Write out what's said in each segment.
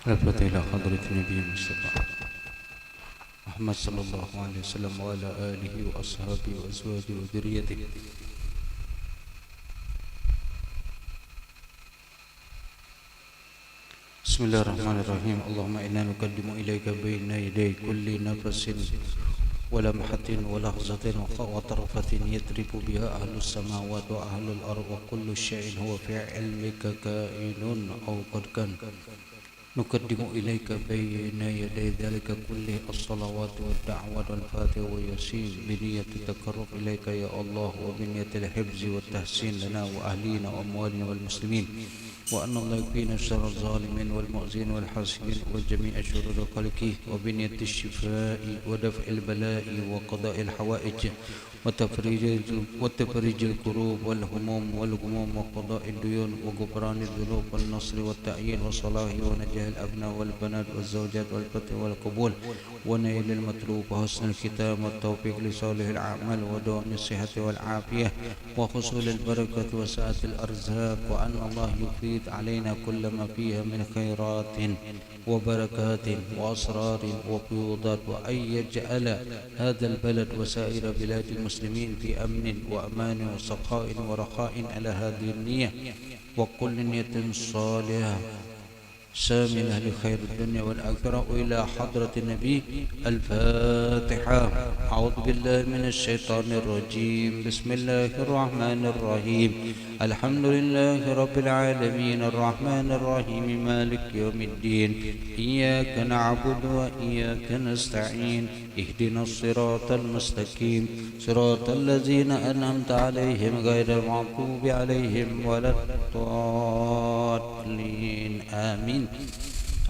الفتح إلى حضرة النبي المصطفى محمد صلى الله عليه وسلم وعلى آله وأصحابه وأزواجه وذريته. بسم الله الرحمن الرحيم. اللهم إنا نقدم إليك بين يدي كل نفس ولمحة ولحظة وطرفة يضرب بها أهل السماوات وأهل الأرض وكل شيء هو في علمك كائن أو قد كان. نقدم إليك بين يدي ذلك كله الصلوات والدعوات والفاتحة ويسير بنية التقرب إليك يا الله وبنية الحفظ والتحسين لنا وأهلينا وأموالنا والمسلمين، وأن الله يكفينا شر الظالمين والمؤذين والحاسدين وجميع شرور خلقه، وبنية الشفاء ودفع البلاء وقضاء الحوائج وتفريج الكروب والهموم والغموم وقضاء الديون وغفران الذنوب والنصر والتأييد والصلاح ونجاح الأبناء والبنات والزوجات والفتح والقبول ونيل المطلوب وحسن الختام والتوفيق لصالح الأعمال ودوام الصحة والعافية وحصول البركة وسعة الأرزاق، وأن الله يفيد علينا كل ما فيها من خيرات وبركات وأسرار وفيوضات، وأن يجعل هذا البلد وسائر بلاد المسلمين في أمن وأمان وسخاء ورخاء على هذه النية وكل نية صالحة شاملة لخير الدنيا والآخرة. وإلى حضرة النبي الفاتحة. أعوذ بالله من الشيطان الرجيم. بسم الله الرحمن الرحيم. الحمد لله رب العالمين الرحمن الرحيم مالك يوم الدين. إياك نعبد وإياك نستعين. اهدنا الصراط المستقيم صراط الذين أنعمت عليهم غير المغضوب عليهم ولا الضالين آمين.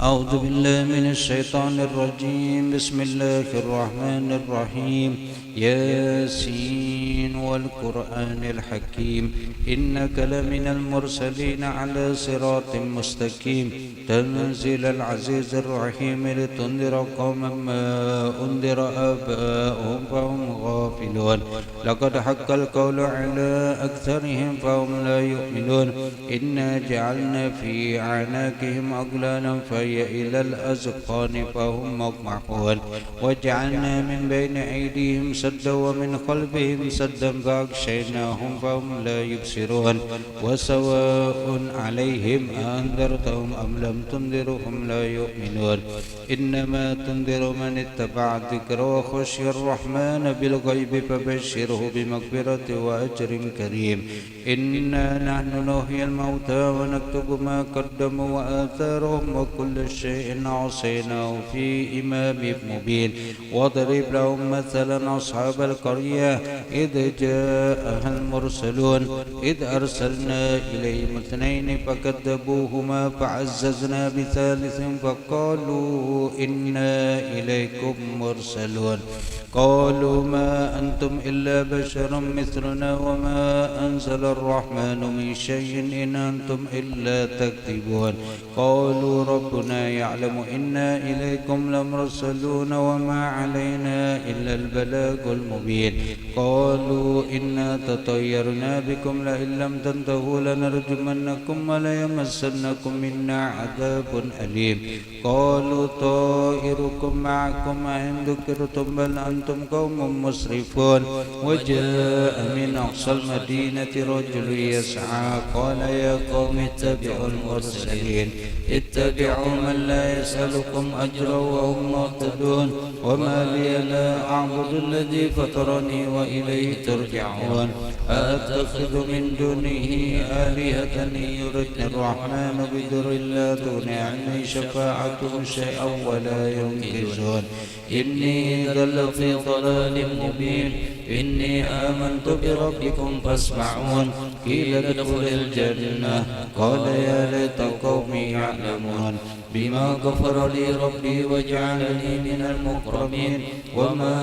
أعوذ بالله من الشيطان الرجيم. بسم الله الرحمن الرحيم. ياسين والقرآن الحكيم إنك لمن المرسلين على صراط مستقيم تنزيل العزيز الرحيم لتنذر قوما ما أنذر آباؤهم فهم غافلون. لقد حق القول على أكثرهم فهم لا يؤمنون. إنا جعلنا في أعناقهم أغلالا فهي إلى الأذقان فهم مقمحون. وجعلنا من بين أيديهم سدا ومن خلفهم سدا فأغشيناهم فهم لا يبصرون. وسواء عليهم أنذرتهم أم لم تنذرهم لا يؤمنون. إنما تنذر من اتبع الذكر وخشي الرحمن بالغيب فبشره بمغفرة وأجر كريم. إنا نحن نحيي الموتى ونكتب ما قدموا وآثارهم وكل شيء عصيناه في إمام مبين. واضرب لهم مثلا أصحاب القرية إذ جاءها المرسلون إذ أرسلنا إليهم اثنين فكذبوهما فعززنا بثالث فقالوا إنا إليكم مرسلون. قالوا ما أنتم إلا بشر مثلنا وما أنزل الرحمن من شيء إن أنتم إلا تكذبون. قالوا ربنا يعلم إنا إليكم لمرسلون وما علينا إلا البلاغ المبين. قالوا إنا تطيرنا بكم لئن لم تنتهوا لنرجمنكم وليمسنكم منا عذاب أليم. قالوا طائركم معكم أئن ذكرتم بل أنتم قوم مسرفون. وجاء من أقصى المدينة رجل يسعى قال يا قوم اتبعوا المرسلين اتبعوا من لا يسألكم أجرا وهم مهتدون. وما لي لا أعبد الذي فطرني وإليه ترجعون. أتخذ من دونه آلهة يردني الرحمن بضر لا تغني عني شفاعتهم شيئا ولا ينقذون. إني إذا لفي ضلال مبين. إني آمنت بربكم فاسمعون. قيل ادخل الجنة قال يا ليت قومي يعلمون بما غفر لي ربي وجعلني من المكرمين. وما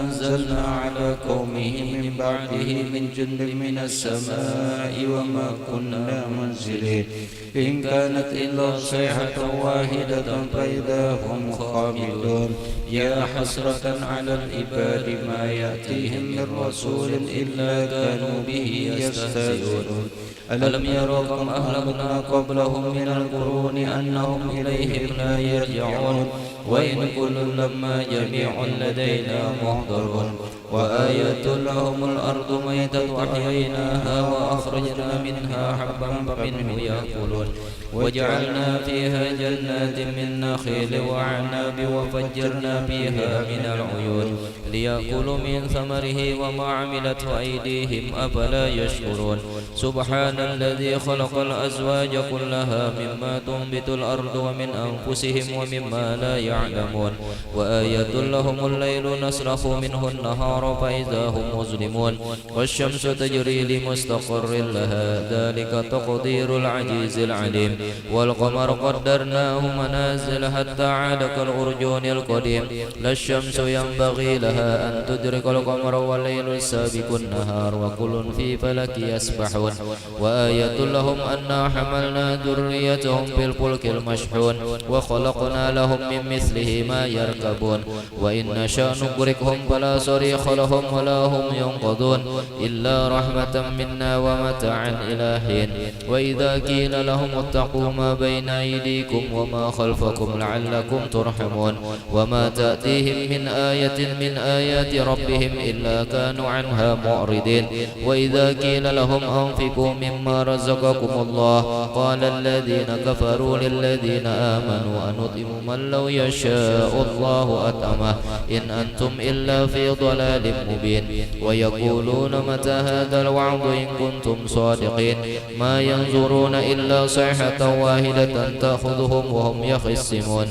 أنزلنا على قومه من بعده من جند من السماء وما كنا منزلين. إن كانت إلا صيحة واحدة فإذا هم خامدون. يا حسرة على العباد ما يأتيهم من رسول إلا كانوا به يستهزئون. ألم يروا كم أهلكنا قبلهم من القرون أنهم إليهم لا يرجعون وإن كل لما جميع لدينا محضرون وآية لهم الأرض ميتة أحييناها وأخرجنا منها حبا فمنه يأكلون وجعلنا فيها جنات من نخيل وعناب وفجرنا فيها من العيون ليأكلوا من ثمره وما عملته أيديهم أفلا يشكرون سبحان الذي خلق الأزواج كلها مما تنبت الأرض ومن أنفسهم ومما لا يعلمون وآية لهم الليل نسلخ منه النهار فإذا هم مظلمون والشمس تجري لمستقر لها ذلك تقدير العزيز العليم والقمر قدرناه منازل حتى عاد كالأرجون القديم لا الشمس ينبغي لها أن تدرك القمر والليل سابق النهار وكل في فلك يسبحون وآية لهم أنا حملنا ذريتهم في الفلك المشحون وخلقنا لهم من مثله ما يركبون وإن نشاء نغرقهم فلا صريخ لهم ولا هم ينقذون إلا رحمة منا ومتاعا إلى حين وإذا قيل لهم اتقوا ما بين أيديكم وما خلفكم لعلكم ترحمون وما تأتيهم من آية من آيات ربهم إلا كانوا عنها معرضين وإذا قيل لهم أنفقوا مما رزقكم الله قال الذين كفروا للذين آمنوا أنطعم من لو يشاء الله أطعمه إن أنتم إلا في ضلال مبين ويقولون متى هذا الوعد إن كنتم صادقين ما ينظرون إلا صيحة واحدة تأخذهم وهم يخصمون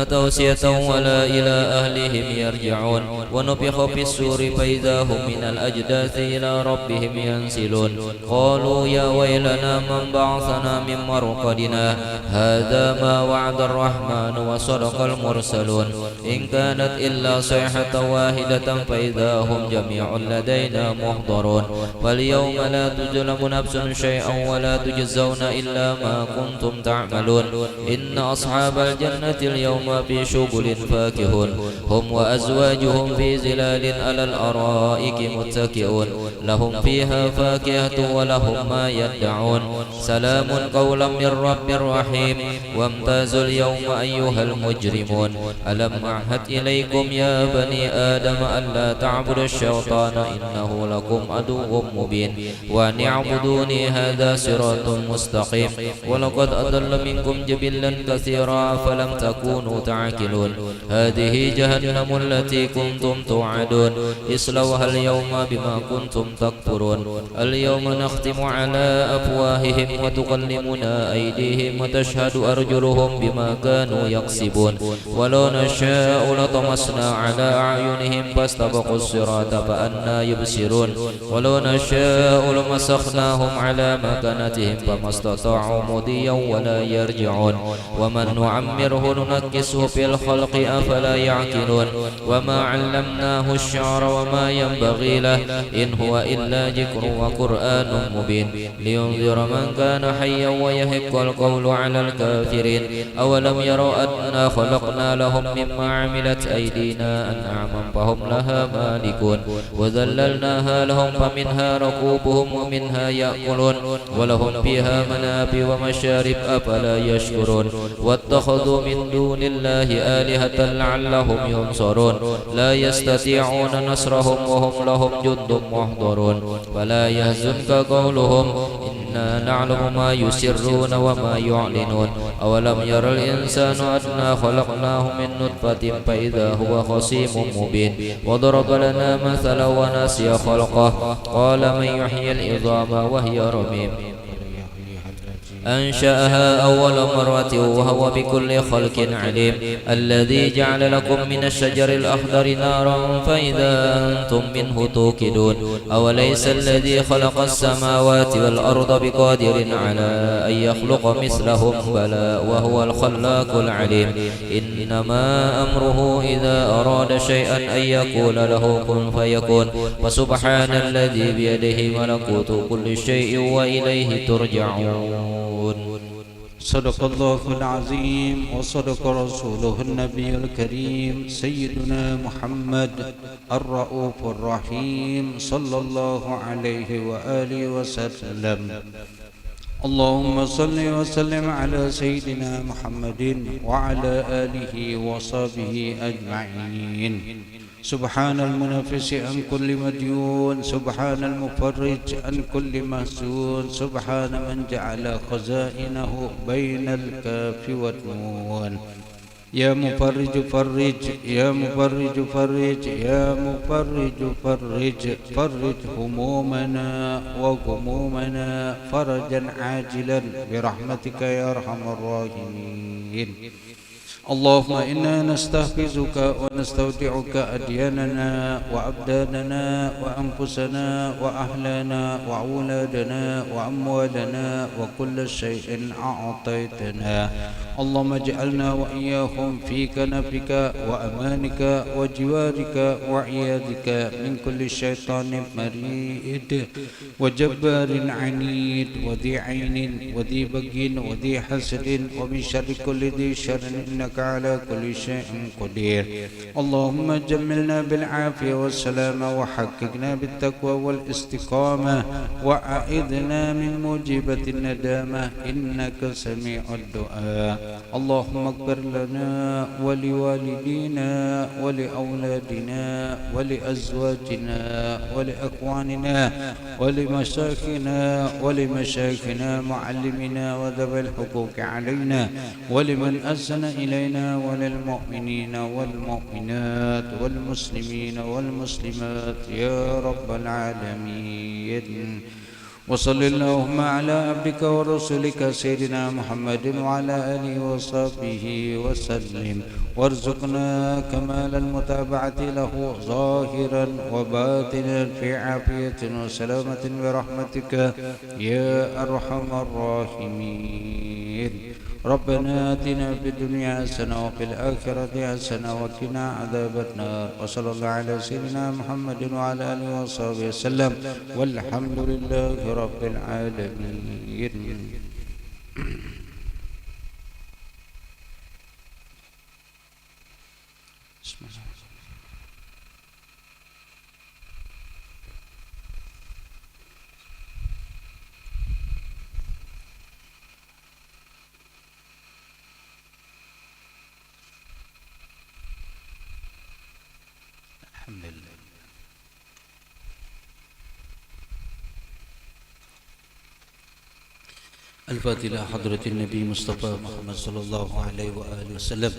توصية ولا إلى أهلهم يرجعون ونفخ في السور فإذا هم من الأجداث إلى ربهم ينسلون قالوا يا ويلنا من بعثنا من مرقدنا هذا ما وعد الرحمن وصدق المرسلون إن كانت إلا صيحة واحدة فإذا هم جميع لدينا محضرون فاليوم لا تظلم نفس شيئا ولا تجزون إلا ما كنتم تعملون إن أصحاب الجنة اليوم في شغل فاكهون هم وأزواجهم في زلال على الأرائك متكئون لهم فيها فاكهة ولهم ما يدعون سلام قولا من رب رحيم وامتازوا اليوم أيها المجرمون ألم أعهد إليكم يا بني آدم ألا تعبدوا الشيطان إنه لكم عدو مبين وأن اعبدوني هذا صراط مستقيم ولقد أضل منكم جبلا كثيرا فلم تكونوا تعقلون هذه جهنم التي كنتم توعدون اصلوها اليوم بما كنتم تكفرون اليوم نختم على أفواههم وتكلمنا أيديهم وتشهد أرجلهم بما كانوا يكسبون ولو نشاء لطمسنا على أعينهم فاستبقوا الصراط فأنى يبصرون ولو نشاء لمسخناهم على مكانتهم فما استطاعوا مضيا ولا يرجعون ومن نعمره ننكسه في الخلق أفلا يعقلون وما علمناه الشعر وما ينبغي له إن هو إلا ذكر وقرآن مبين لينذر من كان حيا ويحق القول على الكافرين أولم يروا أنا خلقنا لهم مما عملت أيدينا أنعاما فهم لها مالكون وذللناها لهم فمنها ركوبهم ومنها يأكلون ولهم فيها منافع ومشارب أفلا يشكرون واتخذوا من دون الله آلهة لعلهم ينصرون لا يستطيعون نصرهم وهم لهم جند محضرون فلا يحزنك قولهم إنا نعلم ما يسرون وما يعلنون أولم ير الإنسان أنا خلقناه من نطفة فإذا هو خصيم مبين وضرب لنا مثلا ونسي خلقه قال من يحيي العظام وهي رميم أنشأها أول مرة وهو بكل خلق عليم الذي جعل لكم من الشجر الأخضر نارا فإذا أنتم منه توقدون أوليس الذي خلق السماوات والأرض بقادر على أن يخلق مثلهم بلى وهو الخلاق العليم إنما أمره إذا أراد شيئا أن يقول له كن فيكون فسبحان الذي بيده ملكوت كل شيء وإليه ترجعون صدق الله العظيم وصدق رسوله النبي الكريم سيدنا محمد الرؤوف الرحيم صلى الله عليه وآله وسلم. اللهم صل وسلم على سيدنا محمد وعلى آله وصحبه أجمعين. سبحان المنافس عن كل مديون، سبحان المفرج عن كل محزون، سبحان من جعل خزائنه بين الكاف والنون. يا مفرج فرج، يا مفرج فرج، يا مفرج فرج، فرج همومنا وغمومنا فرجا عاجلا برحمتك يا أرحم الراحمين. اللهم إنا نستحفظك ونستودعك أدياننا وأبداننا وأنفسنا وأهلنا وأولادنا وأموالنا وكل شيء أعطيتنا. اللهم اجعلنا وإياهم في كنفك وأمانك وجوارك وعيادك من كل شيطان مريد وجبار عنيد وذي عين وذي بغي وذي حسد ومن شر كل ذي شر إنك على كل شيء قدير. اللهم جملنا بالعافية والسلامة وحققنا بالتقوى والاستقامة وأعذنا من موجبة الندامة إنك سميع الدعاء. اللهم اغفر لنا ولوالدينا ولأولادنا ولأزواجنا ولأخواننا ولمشايخنا ولمشايخنا معلمنا وذوي الحقوق علينا ولمن أحسن إلينا وللمؤمنين والمؤمنات والمسلمين والمسلمات يا رب العالمين. وصل اللهم على عبدك ورسولك سيدنا محمد وعلى آله وصحبه وسلم، وارزقنا كمال المتابعة له ظاهرا وباطنا في عافية وسلامة برحمتك يا أرحم الراحمين. ربنا آتنا في الدنيا حسنة وفي الآخرة حسنة وقنا عذاب النار. وصلى الله على سيدنا محمد وعلى آله وصحبه وسلم والحمد لله رب العالمين. بسم الله. الحمد لله. الفاتحة حضرة النبي مصطفى محمد صلى الله عليه وآله وسلم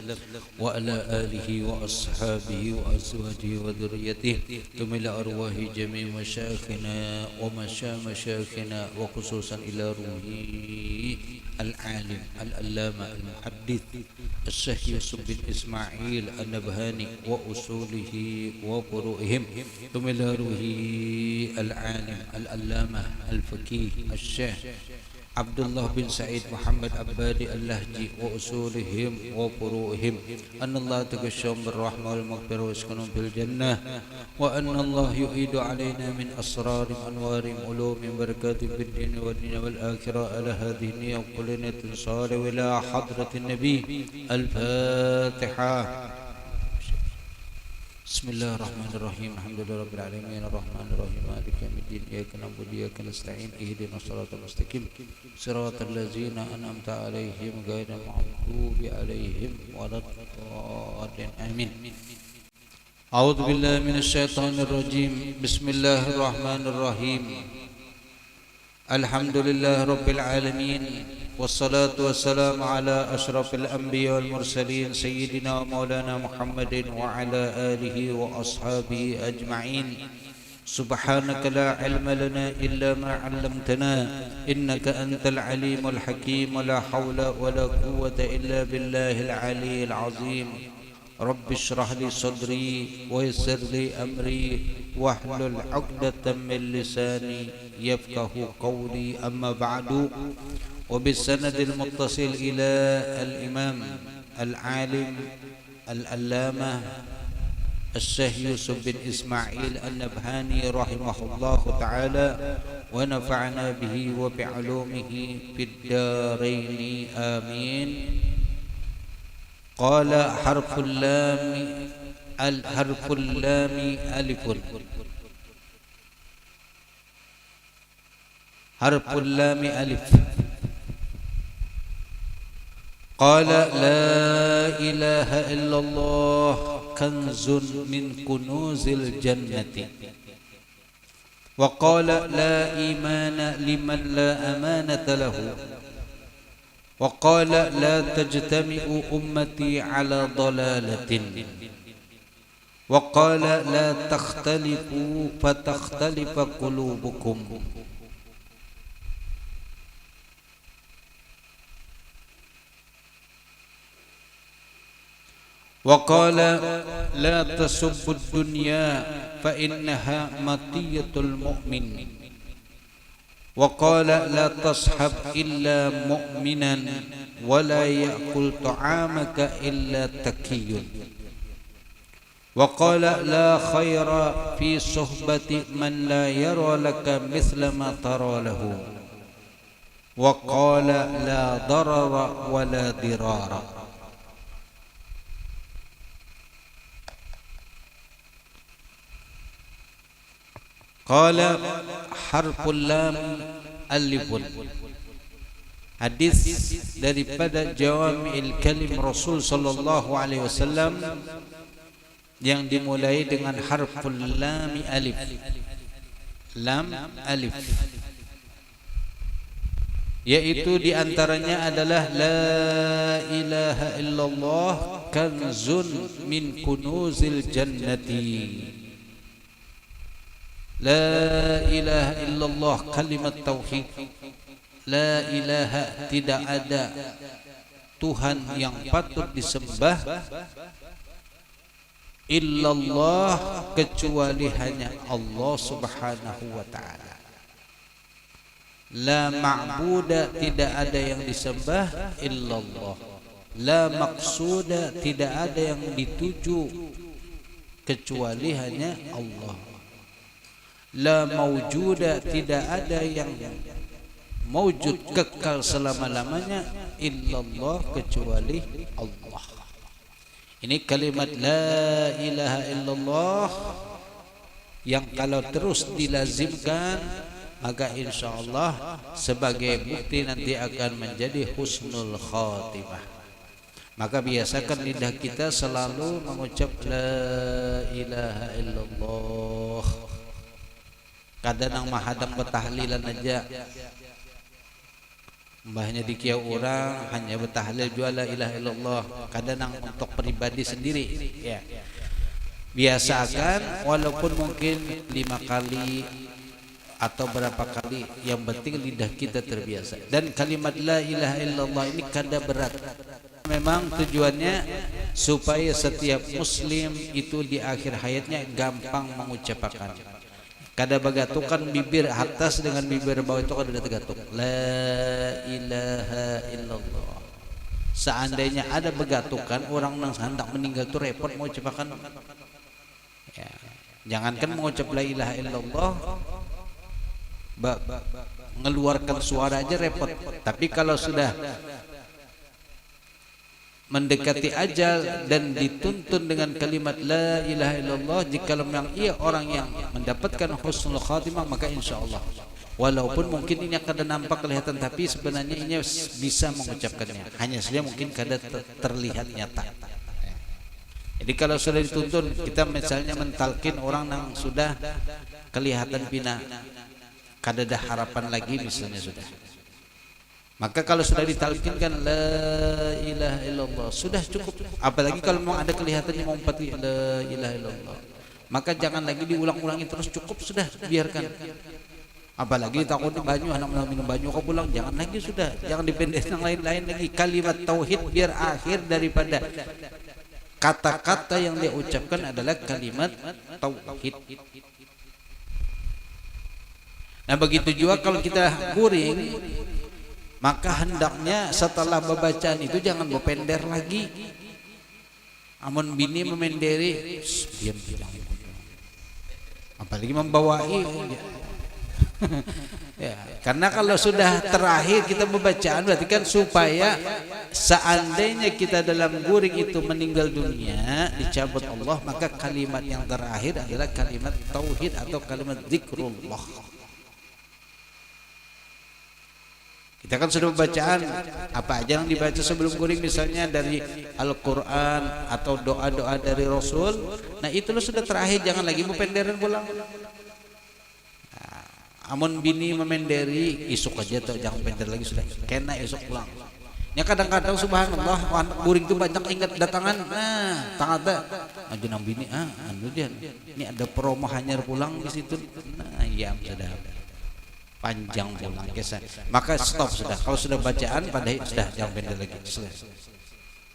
وعلى آله وأصحابه وأزواجه وذريته ثم إلى أرواح جميع مشايخنا ومشايخنا وخصوصا إلى روحه العالم العلامة المحدث الشيخ يوسف بن إسماعيل النبهاني وأصوله وفروعهم ثم إلى روحه العالم العلامة الفقيه الشيخ عبد الله بن سعيد محمد عبادي اللهجي وأصولهم وفروعهم أن الله تغشاهم بالرحمة والمغفرة ويسكنهم في الجنة، وأن الله يعيد علينا من أسرار أنوار علوم بركات في الدين والدنيا والآخرة على هذه النية وكل نية صالحة إلى حضرة النبي. الفاتحة. بسم الله الرحمن الرحيم. الحمد لله رب العالمين الرحمن الرحيم مالك يوم الدين إياك نعبد وإياك نستعين اهدنا الصراط المستقيم صراط الذين أنعمت عليهم غير المغضوب عليهم ولا الضالين آمين. أعوذ بالله من الشيطان الرجيم. بسم الله الرحمن الرحيم. الحمد لله رب العالمين والصلاة والسلام على أشرف الأنبياء والمرسلين سيدنا ومولانا محمد وعلى آله وأصحابه أجمعين. سبحانك لا علم لنا إلا ما علمتنا إنك أنت العليم الحكيم ولا حول ولا قوة إلا بالله العلي العظيم. رب اشرح لي صدري ويسر لي أمري واحلل عقدة من لساني يفقه قولي. أما بعد، وبالسند المتصل إلى الإمام العالم العلامة الشيخ يوسف بن إسماعيل النبهاني رحمه الله تعالى ونفعنا به وبعلومه في الدارين آمين. قال حرف اللام ألف. حرف اللام ألف. قال لا إله إلا الله كنز من كنوز الجنة. وقال لا إيمان لمن لا أمانة له. وقال لا تجتمع أمتي على ضلالة. وقال لا تختلفوا فتختلف قلوبكم. وقال لا تسبوا الدنيا فإنها مطية المؤمن. وقال لا تصحب إلا مؤمنا ولا يأكل طعامك إلا تقي. وقال لا خير في صحبة من لا يرى لك مثل ما ترى له. وقال لا ضرر ولا ضرار. قال حرف اللام ألف. Hadis daripada Jawami'il Kalim Rasul sallallahu alaihi wasallam yang dimulai dengan harful lam alif. Lam alif, yaitu diantaranya adalah la ilaha illallah kanzun min kunuzil jannati. La ilaha illallah, kalimat tauhid. La ilaha, tidak ada Tuhan yang patut disembah illallah, kecuali hanya Allah subhanahu wa ta'ala. La ma'buda, tidak ada yang disembah illallah. La maqsuda, tidak ada yang dituju kecuali hanya Allah. La mawjuda, tidak ada yang mawjud kekal selama-lamanya illallah, kecuali Allah. Ini kalimat la ilaha illallah yang kalau terus dilazimkan, maka insyaallah sebagai bukti nanti akan menjadi husnul khatimah. Maka biasakan lidah kita selalu mengucap la ilaha illallah. Kadang mahadang bertahlilan aja, mbahnya dikiau orang hanya bertahlil jual la ilaha illallah. Kadang untuk pribadi sendiri ya, biasakan walaupun mungkin 5 kali atau berapa kali, yang penting lidah kita terbiasa. Dan kalimat la ilaha illallah ini kada berat. Memang tujuannya supaya setiap muslim itu di akhir hayatnya gampang mengucapkan. Kada bagatukan bibir atas dengan bibir bawah itu kada tergatuk. La ilaha illallah. Seandainya ada begatukan, orang yang hendak meninggal itu repot mau ucapkan. Ya. Jangankan mengucap la ilaha illallah, mengeluarkan suara aja repot. Tapi kalau sudah mendekati ajal dan dituntun dengan kalimat la ilaha illallah, jika memang ia orang yang mendapatkan husnul khatimah, maka insyaallah walaupun mungkin ini kada nampak kelihatan, tapi sebenarnya ini bisa mengucapkannya, hanya saja mungkin kada terlihat nyata. Jadi kalau sudah dituntun, kita misalnya mentalkin orang yang sudah kelihatan pina, kada ada harapan lagi misalnya sudah, maka kalau sudah ditalkinkan la ilaha illallah sudah cukup. Apalagi kalau memang ada kelihatan yang mengumpati la ilaha illallah, maka jangan lagi diulang-ulangi terus, cukup sudah, biarkan. Apalagi takut banyu, anak minum banyu kau pulang, jangan lagi sudah, jangan dipendek yang lain-lain lagi. Kalimat tauhid biar akhir daripada kata-kata yang dia ucapkan adalah kalimat tauhid. Nah begitu juga kalau kita guring, maka hendaknya setelah pembacaan itu jangan berpender lagi. Amun bini memenderi, diam tidak. Apalagi membawai. Ya, karena kalau sudah terakhir kita membacaan berarti kan supaya seandainya kita dalam guring itu meninggal dunia dicabut Allah, maka kalimat yang terakhir adalah kalimat tauhid atau kalimat zikrullah. Kita kan sudah bacaan apa aja yang dibaca sebelum guring, misalnya dari Al-Quran atau doa-doa dari Rasul. Nah itu lo sudah terakhir, jangan lagi mempenderan pulang. Amun bini memenderi isuk aja tuh, jangan pender lagi, sudah kena isuk pulang. Ya kadang-kadang subhanallah anak guring itu banyak ingat datangan. Nah tangata aja nang bini anu dia ini ada promo hanyar pulang di situ. Nah iya sudah panjang pulang kesan, maka stop sudah. Kalau sudah bacaan pada sudah jangan pender lagi.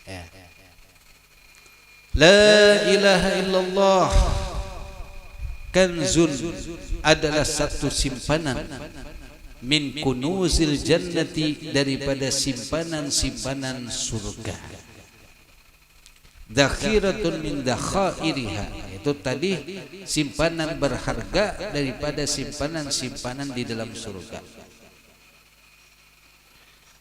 Ya. La ilaha illallah kanzun adalah satu simpanan min kunuzil jannati, daripada simpanan-simpanan surga. Dakhiratun min dakhairiha, itu tadi simpanan berharga daripada simpanan-simpanan di dalam surga.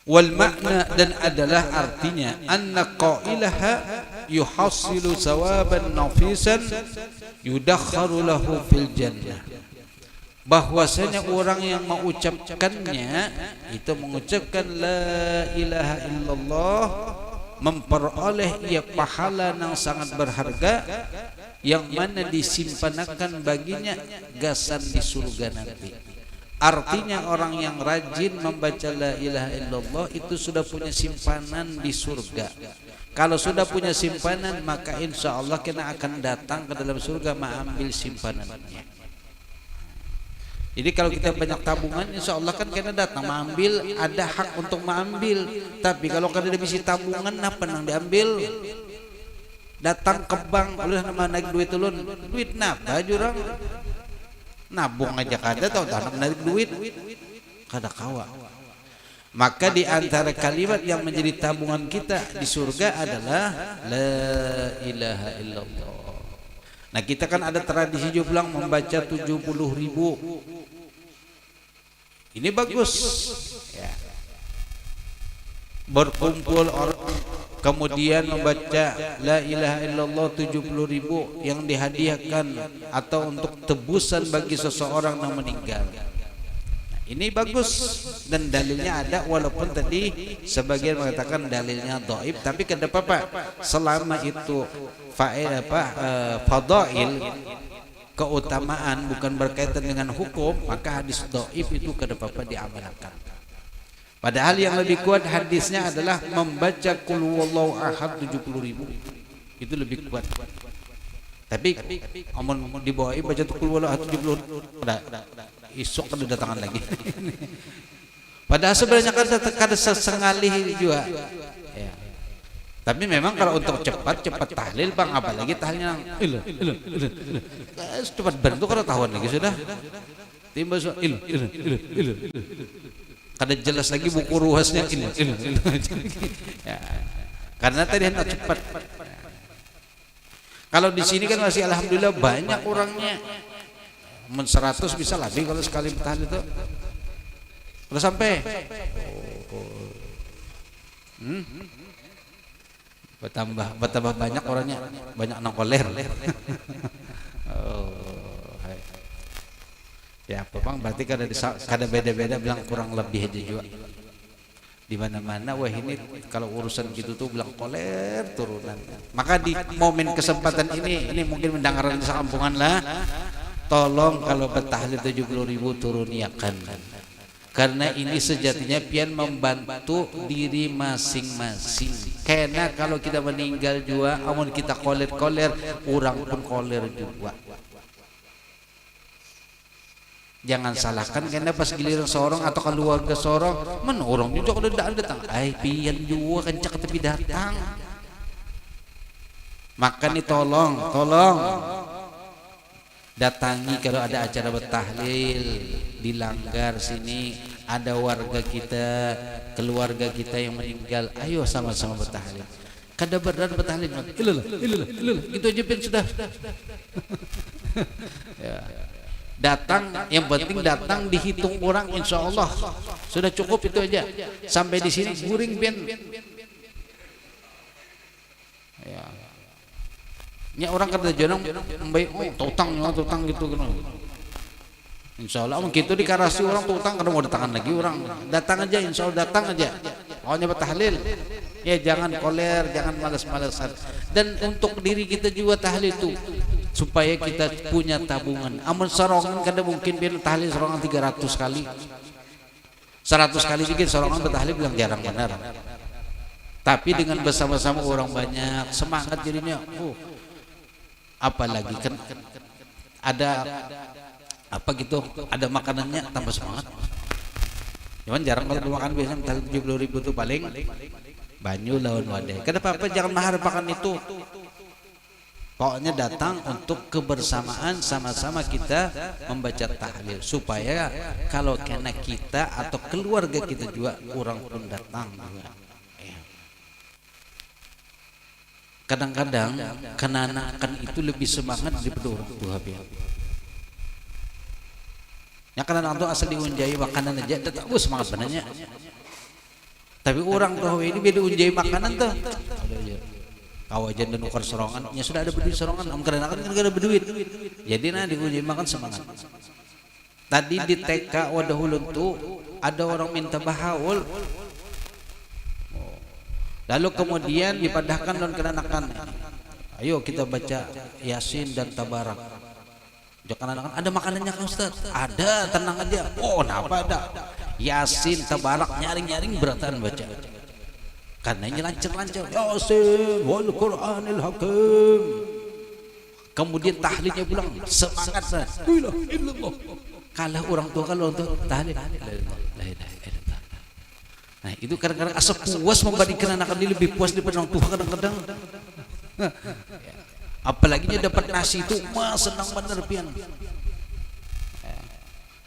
Wal makna, dan adalah artinya anna qailaha yuhasilu sawaban nafisan yudakharu lahu fil jannah, bahwasanya orang yang mengucapkannya itu mengucapkan la ilaha illallah memperoleh ia pahala yang sangat berharga yang mana disimpanakan baginya gasan di surga nanti. Artinya orang yang rajin membaca la ilaha illallah itu sudah punya simpanan di surga. Kalau sudah punya simpanan, maka insya Allah kena akan datang ke dalam surga mengambil simpanannya. Jadi kalau kita banyak tabungan, insya Allah kan kena datang mengambil, ada hak untuk mengambil. Tapi kalau kada ada bisi tabungan, apa nang diambil? Datang ke bank, ulah nama naik duit ulun, duit napa jurang? Nabung aja kada, tahu tak naik duit, kada kawa. Maka di antara kalimat yang menjadi tabungan kita di surga adalah la ilaha illallah. Nah kita kan ada tradisi juga membaca 70.000. Ini bagus ya. Berkumpul orang kemudian membaca la ilaha illallah 70.000 yang dihadiahkan atau untuk tebusan bagi seseorang yang meninggal. Ini bagus dan dalilnya ada, walaupun tadi sebagian mengatakan dalilnya dhaif, tapi kada apa-apa selama itu fadail, keutamaan bukan berkaitan dengan hukum, maka hadis dhaif itu kada apa-apa diamalkan. Padahal yang lebih kuat hadisnya adalah membaca qul huwallahu ahad 70.000. Itu lebih kuat. Tapi amun dibawa baca qul huwallahu ahad 70 isuk kada datangan lagi. Padahal sebenarnya kada sesengalih juga. Ya. Tapi memang kalau untuk cepat tahlil bang, apalagi tahlilnya cepat bentuk kada tahuan lagi sudah. Timbul kada jelas lagi buku ruasnya ya. Karena tadi hendak cepat. Kalau di sini kan masih alhamdulillah banyak orangnya. 100 bisa lebih kalau sekali bertahan itu. Udah sampai. Bertambah banyak orangnya, banyak nang koler. Ya, Bang, berarti kada beda-beda bilang kurang lebih aja juga. Di mana-mana wah ini kalau urusan gitu tuh bilang koler turunan. Maka di momen kesempatan ini mungkin mendengarkan di sekampungan lah. Tolong kalau bertahlil 70.000 turuniakan. Karena ini sejatinya pian membantu diri masing-masing. Karena kalau kita meninggal juga, amun kita koler-koler, orang pun koler juga. Jangan salahkan karena pas giliran seorang atau keluarga seorang, mana orang juga udah datang. Ay pian juga kencak tapi datang. Maka nih tolong. Datangi kalau ada acara bertahlil di Langgar sini, ada warga kita, keluarga kita yang meninggal, ayo sama-sama bertahlil. Kada berat bertahlil. Ilah. Gitu aja pun sudah. Ya. Datang, yang penting datang dihitung orang, insya Allah sudah cukup itu aja. Sampai di sini guring ben. Ya. Nya orang kata jonong membaik tutang gitu kan. Insya Allah gitu dikarasi orang tutang karena mau datangan lagi orang. Datang aja, insya Allah datang aja. Pokoknya bertahlil. Ya jangan koler, jangan malas-malasan. Dan untuk diri kita juga tahlil itu supaya kita punya tabungan. Amun sorongan kada mungkin biar tahlil sorongan 300 kali. 100 kali bikin sorongan bertahlil bilang jarang benar. Tapi dengan bersama-sama orang banyak semangat jadinya. Apalagi kan ada apa gitu, ada makanannya tambah semangat. Cuman jarang kalau makan biasanya tahlil 70.000 tuh paling banyu lawan wadah. Kenapa apa jangan mengharapkan itu. Pokoknya datang untuk kebersamaan, sama-sama kita membaca tahlil supaya kalau kena kita atau keluarga kita juga orang pun datang. Kadang-kadang kenanakan itu lebih semangat daripada orang tua. Ya karena itu asal diunjai makanan aja, tetap semangat benarnya. Tapi orang tua ini beda unjai makanan tuh. Kawajan dan ukar sorongan, ya sudah ada berduit sorongan, karena kan ada berduit. Jadi nah diuji makan semangat. Tadi di TK Wadahulun tuh ada orang minta bahaul. Lalu kemudian dipadahkan dan kenanakan. Ayo kita baca Yasin dan Tabarak. Jangan anak ada makanannya kan Ustaz? Ada, tenang aja. Oh, kenapa ada? Yasin, Tabarak, nyaring-nyaring beratan baca. Karena ini lancar-lancar. Yasin wal Qur'anil Hakim. Kemudian tahlilnya pulang semangat. La ilaha illallah. Kalah orang tua kalau untuk tahlil. La ilaha illallah. Nah, itu kadang-kadang asa puas membandingkan anak ini lebih puas daripada orang tua kadang-kadang. Apalagi dia dapat nasi itu senang benar pian.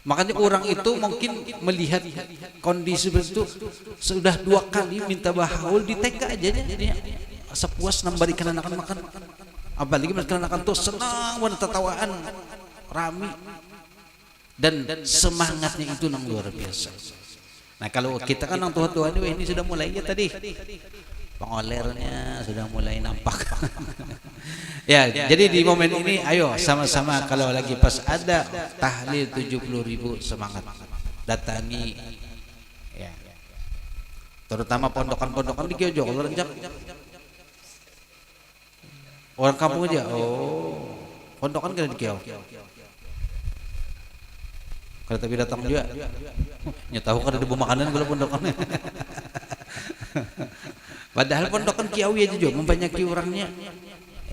Makanya orang itu mungkin melihat kondisi itu sudah 2 kali minta bahaul di TK aja jadi sepuas nambarikan anak makan. Apalagi mereka anak itu senang wanita tawaan rami dan semangatnya itu nang luar biasa. Nah kalau kita kan orang tua-tua ini sudah mulai ya tadi pengolernya sudah mulai nampak. Ya, jadi di momen ini ayo sama-sama kalau lagi pas ada tahlil 70.000 semangat datangi ya. Terutama pondokan-pondokan di Kiojo kalau renjak orang kampung aja. Oh, pondokan kan di Kio. Kalau tapi datang juga tahu kan ada makanan kalau pondokan. Padahal pondokan Kiawi aja juga membanyaki orangnya.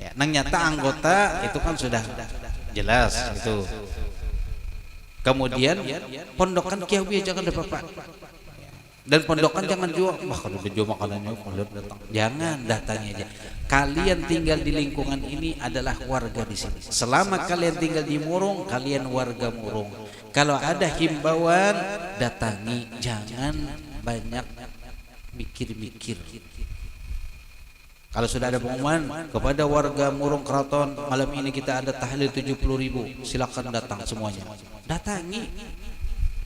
Ya, nang nyata anggota itu kan sudah jelas itu. Kemudian pondokan Kiawi aja kan ada Bapak. Dan pondokan jangan jual. Wah kalau jual makanannya kalau datang. Jangan datangi aja. Kalian tinggal di lingkungan ini adalah warga di sini. Selama kalian tinggal di Murung, kalian warga Murung. Kalau ada himbauan datangi, jangan banyak mikir-mikir. Kalau sudah ada pengumuman kepada warga Murung Keraton malam ini kita ada tahlil 70.000, silakan datang semuanya. Datangi,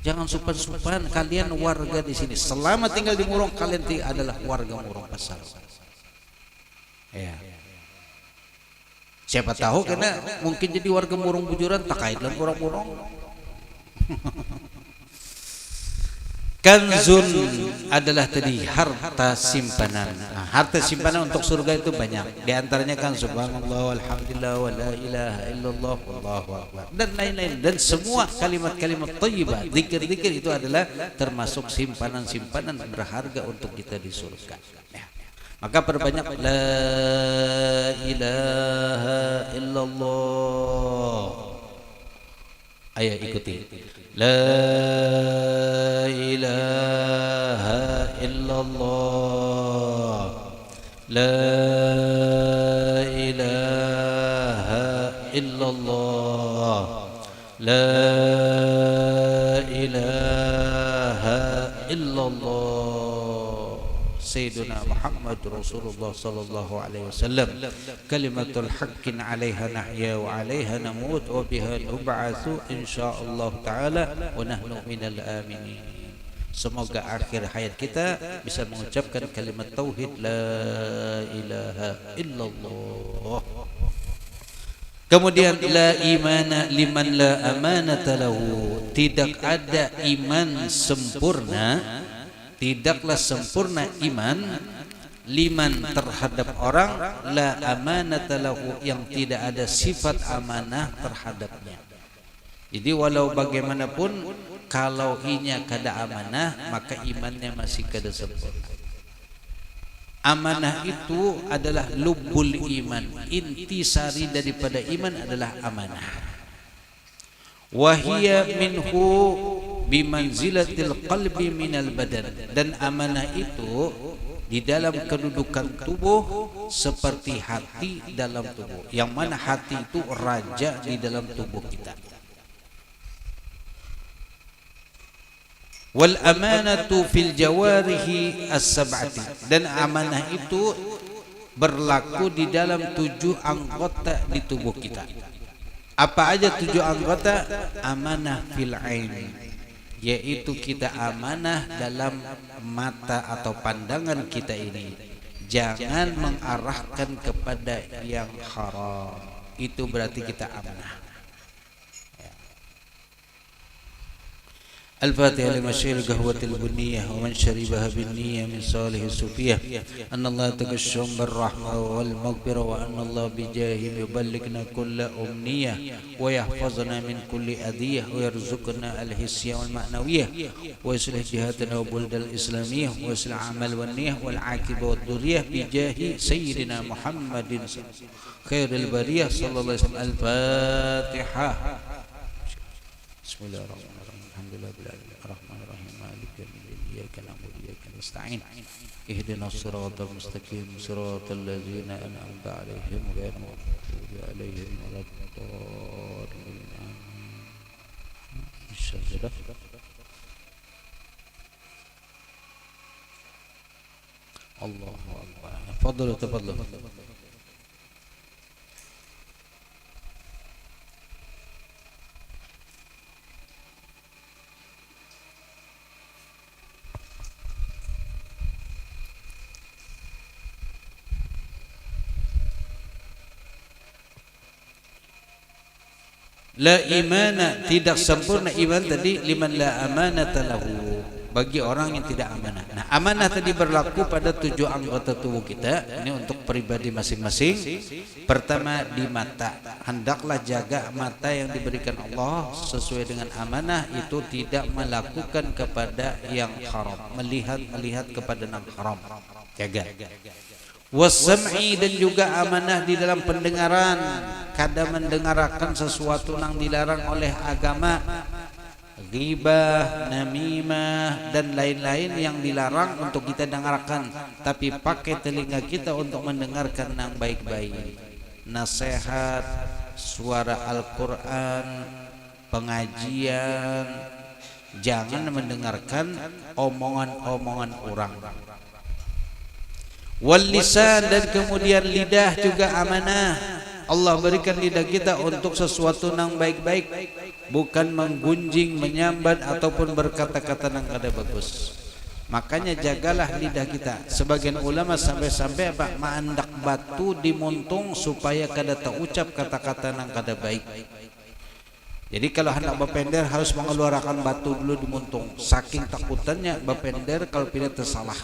jangan supan-supan. Kalian warga di sini. Selama tinggal di Murung kalian adalah warga Murung Pasar. Ya. Siapa tahu karena mungkin jadi warga Murung Bujuran tak kait dengan orang Murung. Kanzun adalah tadi harta simpanan. Nah, harta simpanan untuk surga itu banyak. Di antaranya kan subhanallah walhamdulillah wa la ilaha illallah wallahu akbar dan lain-lain, dan semua kalimat-kalimat thayyibah, zikir-zikir itu adalah termasuk simpanan-simpanan berharga untuk kita di surga. Ya. Maka perbanyak la ilaha illallah. Ayo ikuti. La ilaha illallah. La ilaha illallah. La ilaha illallah. Sayyiduna Muhammad Rasulullah sallallahu alaihi wasallam. Kalimatul haqqin 'alaiha nahya wa 'alaiha namut wa biha nub'atsu insyaallah taala wa nahnu minal aminin. Semoga akhir hayat kita bisa mengucapkan kalimat tauhid la ilaha illallah. Kemudian la imana liman la amanata lahu. Tidak ada iman sempurna, tidaklah sempurna iman liman terhadap orang la amanata lahu yang tidak ada sifat amanah terhadapnya. Jadi walau bagaimanapun kalau inya kada amanah maka imannya masih kada sempurna. Amanah itu adalah lubbul iman, intisari daripada iman adalah amanah. Wahia minhu bimanzilatil qalbi minal badan. Dan amanah itu di dalam kedudukan tubuh seperti hati dalam tubuh. Yang mana hati itu raja di dalam tubuh kita. Wal amanatu fil jawarihi as-sab'ati. Dan amanah itu berlaku di dalam 7 anggota di tubuh kita. Apa aja 7 anggota? Amanah fil ain, yaitu kita amanah dalam mata atau pandangan kita ini. Jangan mengarahkan kepada yang haram. Itu berarti kita amanah. الفاتحة لمشايخ القهوة البنية ومن شربها بالنية من صالح الصوفية أن الله تغشهم بالرحمة والمغفرة وأن الله بجاههم يبلغنا كل أمنية ويحفظنا من كل أذية ويرزقنا الحسية والمعنوية ويصلح جهاتنا وبلد الإسلامية ويصلح العمل والنية والعاقبة والذرية بجاه سيدنا محمد خير البرية صلى الله عليه وسلم. الفاتحة. بسم الله الرحمن الرحيم. Alhamdulillah Bismillahirrahmanirrahim. Maliki yaumiddin. Iyyaka na'budu wa iyyaka nasta'in. Ihdinas siratal mustaqim. Siratal ladzina an'amta 'alaihim ghairil maghdubi 'alaihim waladdallin. Bismillah. Allahu akbar. Fadlu tafadhal. La imana, tidak sempurna iman tadi liman la amanata lahu, bagi orang yang tidak amanah. Nah, amanah tadi berlaku pada 7 anggota tubuh kita. Ini untuk pribadi masing-masing. Pertama di mata, hendaklah jaga mata yang diberikan Allah sesuai dengan amanah itu, tidak melakukan kepada yang haram, melihat kepada yang haram, jaga. Wasam'i, dan juga amanah di dalam pendengaran, kada mendengarkan sesuatu yang dilarang oleh agama, ghibah, namimah dan lain-lain yang dilarang untuk kita dengarkan, tapi pakai telinga kita untuk mendengarkan yang baik-baik, nasihat, suara Al-Quran, pengajian. Jangan mendengarkan omongan-omongan orang. Wal lisan, dan kemudian lidah juga amanah. Allah berikan lidah kita untuk sesuatu yang baik-baik, bukan menggunjing, menyambat ataupun berkata-kata yang kada bagus. Makanya jagalah lidah kita. Sebagian ulama sampai-sampai apa, maandak batu dimuntung supaya kada terucap kata-kata yang kada baik. Jadi kalau hendak bapender harus mengeluarkan batu dulu dimuntung, saking takutannya bapender kalau pilih tersalah.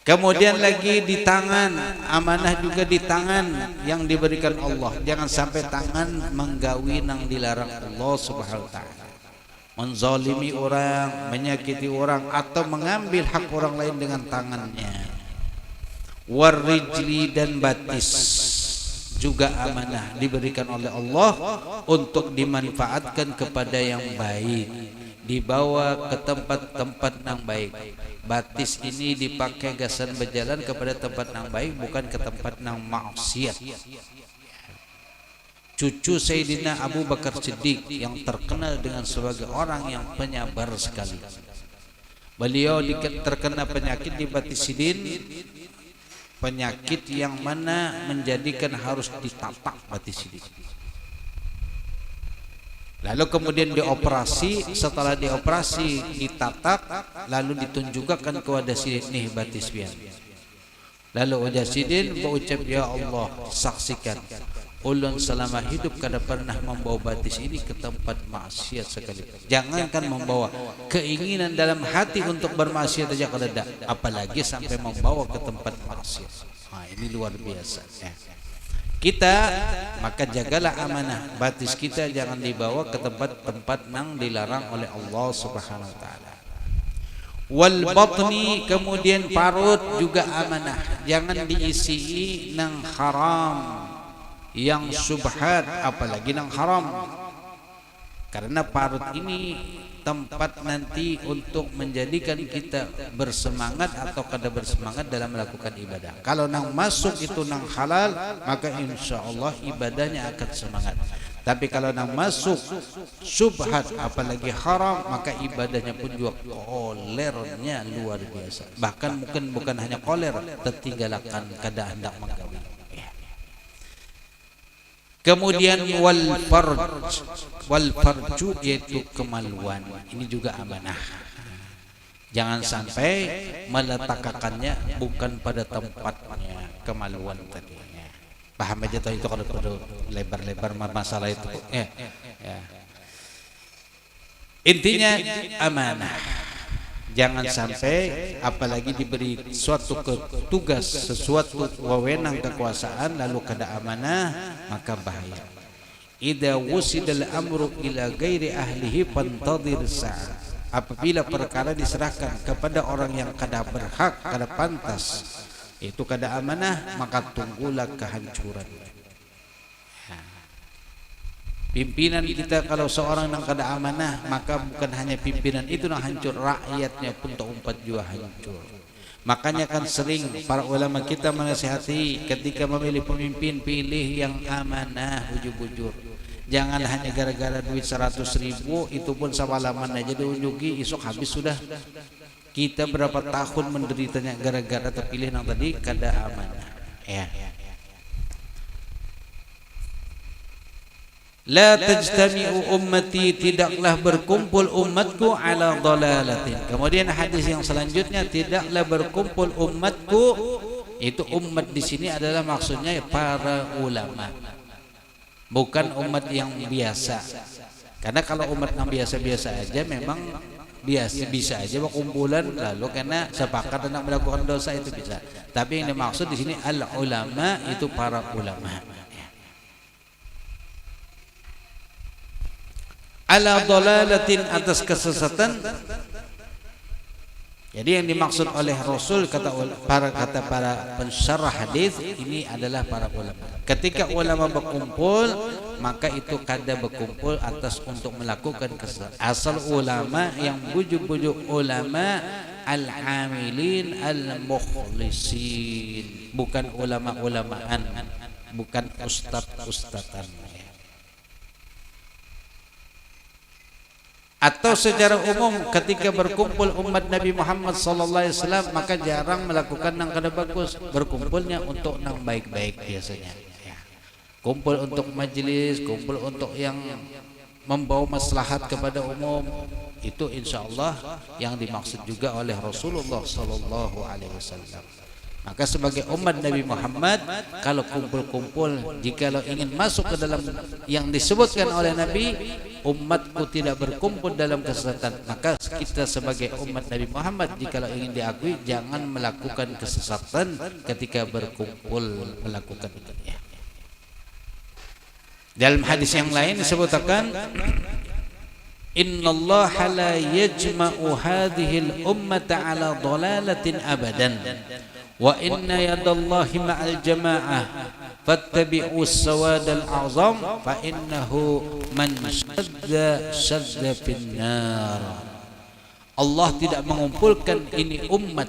Kemudian lagi di tangan, amanah juga di tangan yang diberikan Allah. Jangan sampai tangan menggawi nang dilarang Allah Subhanahu wa taala. Menzalimi orang, menyakiti orang, atau mengambil hak orang lain dengan tangannya. Warijli, dan batis juga amanah diberikan oleh Allah untuk dimanfaatkan kepada yang baik, dibawa ke tempat-tempat yang baik. Batis ini dipakai gasan berjalan kepada tempat yang baik, bukan ke tempat yang maksiat. Cucu Sayyidina Abu Bakar Siddiq yang terkenal dengan sebagai orang yang penyabar sekali. Beliau terkena penyakit di Batisidin, penyakit yang mana menjadikan harus ditapak Batisidin. Lalu kemudian dioperasi, setelah dioperasi ditatak, lalu ditunjukkan kepada Sidin Batisbian. Lalu Sidin berucap, ya Allah, saksikan ulun selama hidup kada pernah membawa batis ini ke tempat maksiat sekali. Jangankan membawa, keinginan dalam hati untuk bermaksiat saja kada ada, apalagi sampai membawa ke tempat maksiat. Nah, ini luar biasa ya. Kita maka jagalah amanah batis kita, jangan dibawa ke tempat-tempat yang dilarang oleh Allah Subhanahu wa taala. Wal batni, kemudian parut juga amanah, jangan diisi nang haram, yang subhat, apalagi nang haram. Karena parut ini tempat nanti untuk menjadikan kita bersemangat atau kada bersemangat dalam melakukan ibadah. Kalau nang masuk itu nang halal, maka insya Allah ibadahnya akan semangat. Tapi kalau nang masuk subhat apalagi haram, maka ibadahnya pun juga kolernya luar biasa. Bahkan mungkin bukan hanya koler, tertinggalakan kada hendak menggawi. Kemudian wal farju yaitu kemaluan, ini juga amanah. Jangan sampai meletakkannya bukan pada tempatnya, kemaluan tadi. Paham aja tahu itu kalau perlu lebar-lebar masalah itu. Ya. Intinya amanah. Jangan sampai apalagi diberi suatu tugas, sesuatu wewenang kekuasaan lalu kada amanah, maka bahaya. Idza wusidal amru ila ghairi ahlihi fantadhir sa'ah. Apabila perkara diserahkan kepada orang yang kada berhak, kada pantas, itu kada amanah, maka tunggulah kehancuran. Pimpinan kita kalau seorang yang kada amanah, maka bukan hanya pimpinan itu yang hancur, rakyatnya pun terumpat juga hancur. Makanya kan sering para ulama kita menasihati ketika memilih pemimpin, pilih yang amanah, bujur-bujur. Jangan hanya gara-gara duit 100.000 itu pun sawalaman aja diunjuki, esok habis sudah. Kita berapa tahun menderitanya gara-gara terpilih yang tadi kada amanah. Ya. La tajtami'u ummati, tidaklah berkumpul umatku ala dhalalatin. Kemudian hadis yang selanjutnya, tidaklah berkumpul umatku, itu umat di sini adalah maksudnya para ulama, bukan umat yang biasa. Karena kalau umat yang biasa-biasa aja memang bisa aja berkumpulan lalu karena sepakat hendak melakukan dosa itu bisa. Tapi yang dimaksud di sini al ulama itu para ulama. Ala dhalalatin, atas kesesatan. Jadi yang dimaksud oleh Rasul kata para pensyarah hadis ini adalah para ulama. Ketika ulama berkumpul, maka itu kada berkumpul atas untuk melakukan kesesatan. Asal ulama yang bujuk-bujuk ulama al-amilin al-mukhlisin, bukan ulama-ulamaan, bukan ustad-ustadan. Atau secara umum ketika berkumpul umat Nabi Muhammad sallallahu alaihi wasallam, maka jarang melakukan yang kada bagus, berkumpulnya untuk yang baik-baik biasanya. Kumpul untuk majelis, kumpul untuk yang membawa maslahat kepada umum, itu insyaallah yang dimaksud juga oleh Rasulullah sallallahu alaihi wasallam. Maka sebagai umat Nabi Muhammad, kalau kumpul-kumpul, jikalau ingin masuk ke dalam yang disebutkan oleh Nabi, umatku tidak berkumpul dalam kesesatan, maka kita sebagai umat Nabi Muhammad, jikalau ingin diakui, jangan melakukan kesesatan ketika berkumpul melakukan itu. Dalam hadis yang lain disebutkan, innallaha la yajma'u hadhil ummata ala dhalalatin abadan wa inna yadallahi ma'al jama'ah fattabi'u as-sawadal a'zam fa innahu man shadda finnar. Allah tidak mengumpulkan ini umat,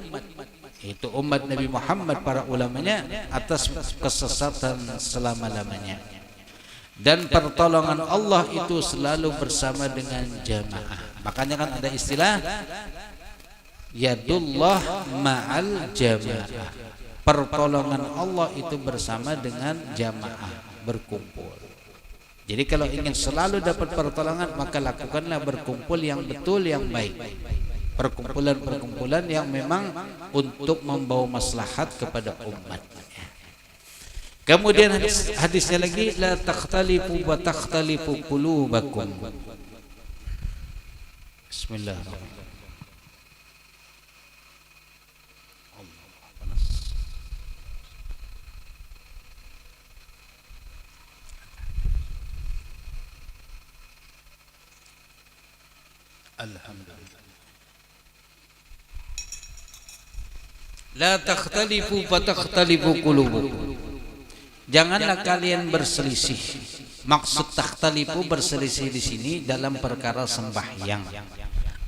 itu umat Nabi Muhammad para ulamanya, atas kesesatan selama-lamanya. Dan pertolongan Allah itu selalu bersama dengan jamaah. Makanya kan ada istilah Yadullah ma'al jamaah. Pertolongan Allah itu bersama dengan jamaah, berkumpul. Jadi kalau ingin selalu dapat pertolongan, maka lakukanlah berkumpul yang betul, yang baik. Perkumpulan-perkumpulan yang memang untuk membawa maslahat kepada umat. Kemudian hadisnya lagi, la takhtalifu wa takhtalifu qulubakum. Bismillahirrahmanirrahim. Alhamdulillah. La takhtalifu fa takhtalifu qulubukum. Janganlah kalian berselisih. Maksud takhtalifu berselisih di sini dalam perkara sembahyang.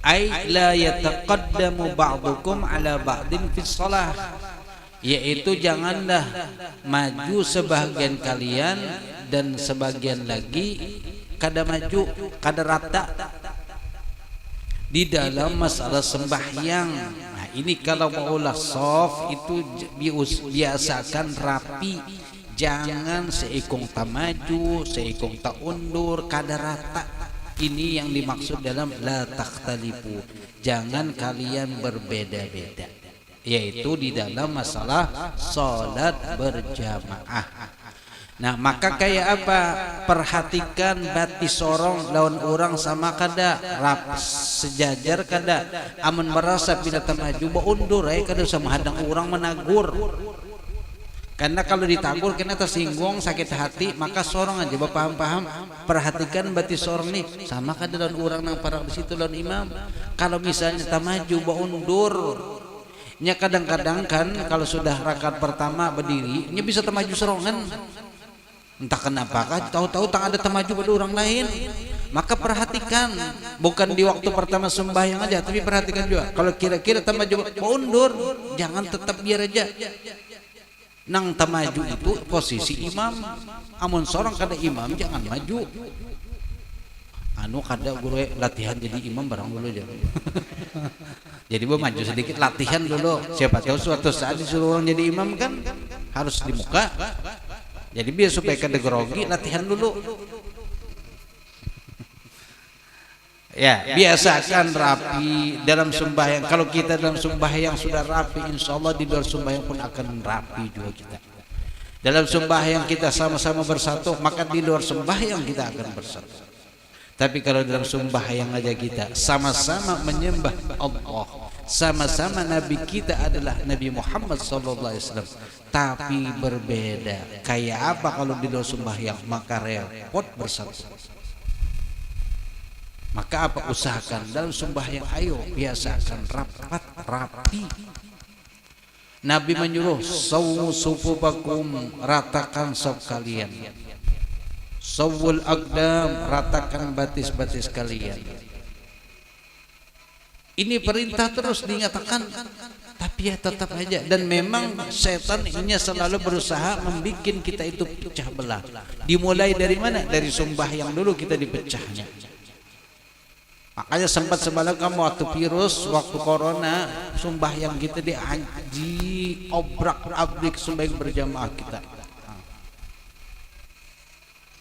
Ai la yataqaddamu ba'dukum ala ba'din fi shalah. Yaitu janganlah maju sebagian kalian dan sebagian lagi kada maju, kada rata di dalam masalah sembahyang. Nah, ini kalau maulah soft itu biasakan rapi, jangan seikung tak maju, seikung tak undur, kada rata. Ini yang dimaksud dalam la takhtalifu. Jangan kalian berbeda-beda, yaitu di dalam masalah salat berjamaah. Nah, maka kayak apa? Perhatikan bati sorong lawan orang sama kada rap sejajar kada. Amun merasa pindah maju ba undur kada sama hadang orang menagur. Karena kalau ditagur kena tersinggung sakit hati, maka sorong aja paham-paham. Perhatikan bati sorong nih sama kada lawan orang nang parang di situ lawan imam. Kalau misalnya tak maju ba undur. Nya kadang-kadang kan kalau sudah rakaat pertama berdiri, nya bisa temaju sorongan. Entah kenapa kah tahu-tahu tak ada temaju pada orang lain. Maka perhatikan, bukan di waktu pertama sembahyang aja, tapi perhatikan juga. Kalau kira-kira temaju mundur, jangan tetap biar aja. Nang temaju itu posisi imam. Amun seorang kada imam jangan maju. Anu kada guru latihan jadi imam barang dulu aja. Jadi maju sedikit latihan dulu. Siapa tahu suatu saat disuruh orang jadi imam kan harus di muka. Jadi biar supaya kada grogi latihan dulu. Ya, biasakan rapi dalam sembahyang. Kalau kita dalam sembahyang sudah rapi, insya Allah di luar sembahyang pun akan rapi juga kita. Dalam sembahyang kita sama-sama bersatu, maka di luar sembahyang kita akan bersatu. Tapi kalau dalam sembahyang aja kita sama-sama menyembah Allah, sama-sama Nabi kita adalah Nabi Muhammad SAW, tapi berbeda. Kayak apa kalau di luar sembahyang? Maka repot bersatu. Maka apa? Usahakan dalam sembahyang, ayo biasakan rapi. Nabi menyuruh sawu sufufakum, ratakan saf kalian. Sawul aqdam, ratakan batis-batis kalian. Ini perintah terus dinyatakan, tapi ya tetap aja. Dan memang setan ini selalu berusaha membuat kita itu pecah belah. Dimulai dari mana? Dari sembahyang dulu kita dipecahnya. Makanya sempat semalam kamu waktu virus, waktu corona, sembahyang kita dianji obrak-abrik sembahyang berjamaah kita.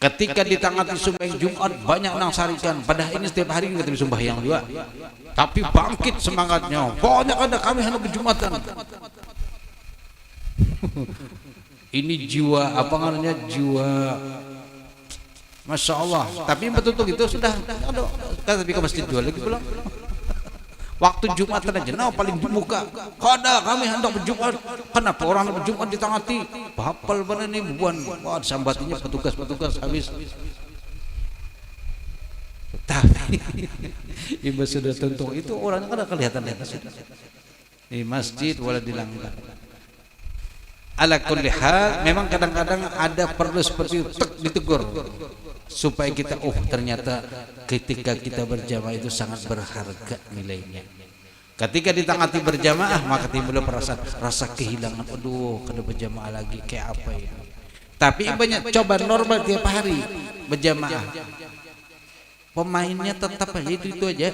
Ketika ditangati sembahyang Jumat banyak nang sarikan, padahal ini setiap hari kita sembahyang juga. Tapi bangkit semangatnya. Pokoknya ada kami hendak berjumatan. Ini jiwa apa namanya? Jiwa Masya Allah. Tapi betul itu sudah ada. Tapi ke masjid jual lagi pulang. Waktu Jumatan aja, nah paling di muka. Kada kami hendak berjumat. Kenapa orang berjumat ditangati? Bapal mana nih buan? Wah, sambatinya petugas habis. Tapi ibu sudah tentu itu orang kada kelihatan di masjid wala di langgar. Ala kulli hal, memang kadang-kadang ada perlu seperti itu ditegur supaya kita ternyata ketika kita berjamaah itu sangat berharga nilainya. Ketika ditangati berjamaah maka timbul rasa kehilangan, aduh kada berjamaah lagi kayak apa ya. Tapi banyak coba normal tiap hari berjamaah. Pemainnya tetap aja itu aja.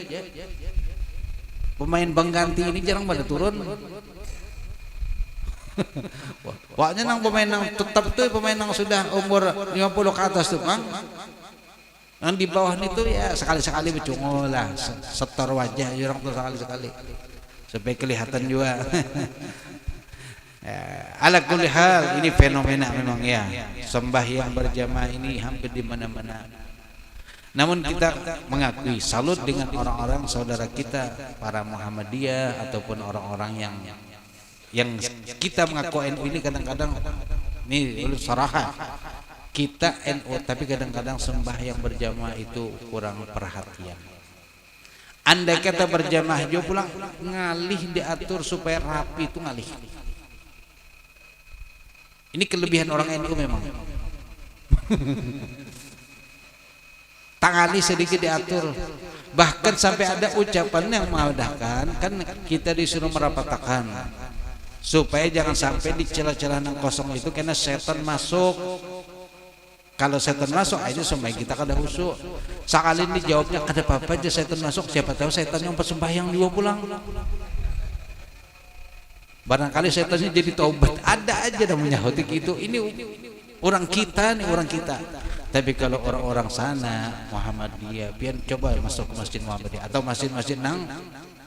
Pemain pengganti ini jarang pada turun. Waknya nang pemain nang tetap tuh pemain nang sudah umur 50 ke atas tuh Bang. Yang di bawah itu ya sekali-sekali bercungol lah, setor wajah orang tuh sekali-sekali supaya kelihatan juga. Ya, ala kulli hal ini fenomena memang ya. Sembahyang berjamaah ini hampir di mana-mana. Namun kita mengakui salut dengan orang-orang saudara kita para Muhammadiyah ataupun orang-orang yang kita mengaku NU ini kadang-kadang ini saraha kita NU tapi kadang-kadang sembahyang berjamaah itu kurang perhatian. Andai kata berjamaah juga pulang ngalih diatur supaya rapi itu ngalih. Ini kelebihan orang NU memang. Tangali sedikit diatur. Bahkan sampai ada ucapan yang mengadakan kan kita disuruh merapatakan supaya jangan sampai di celah-celah yang kosong itu karena setan masuk. Kalau setan masuk aja sembahyang kita kada khusyuk. Sekali ini jawabnya kada apa-apa aja setan masuk, siapa tahu setan yang sembahyang juga pulang. Barangkali setannya jadi taubat, ada aja namanya hotik itu. Ini orang kita nih, orang kita. Tapi kalau orang-orang sana Muhammadiyah, pian coba masuk ke masjid Muhammadiyah atau masjid-masjid nang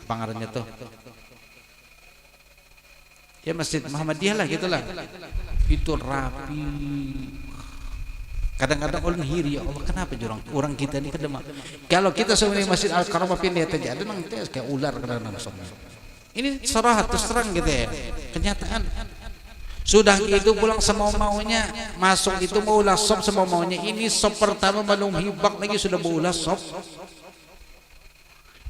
pangarannya tuh. Ya masjid Muhammadiyah lah gitulah. Itu rapi. Kadang-kadang orang hiri, ya Allah kenapa orang kita ini kedema. Kalau kita sebenarnya Masjid Al-Karamah pindah aja ada nang kayak ular kadang-kadang masuknya. Ini serahat terus terang gitu ya. Kenyataan. Sudah itu pulang semau-maunya, masuk itu mau ulas sop semau-maunya. Ini sop pertama belum hibak lagi sudah mau ulas sop.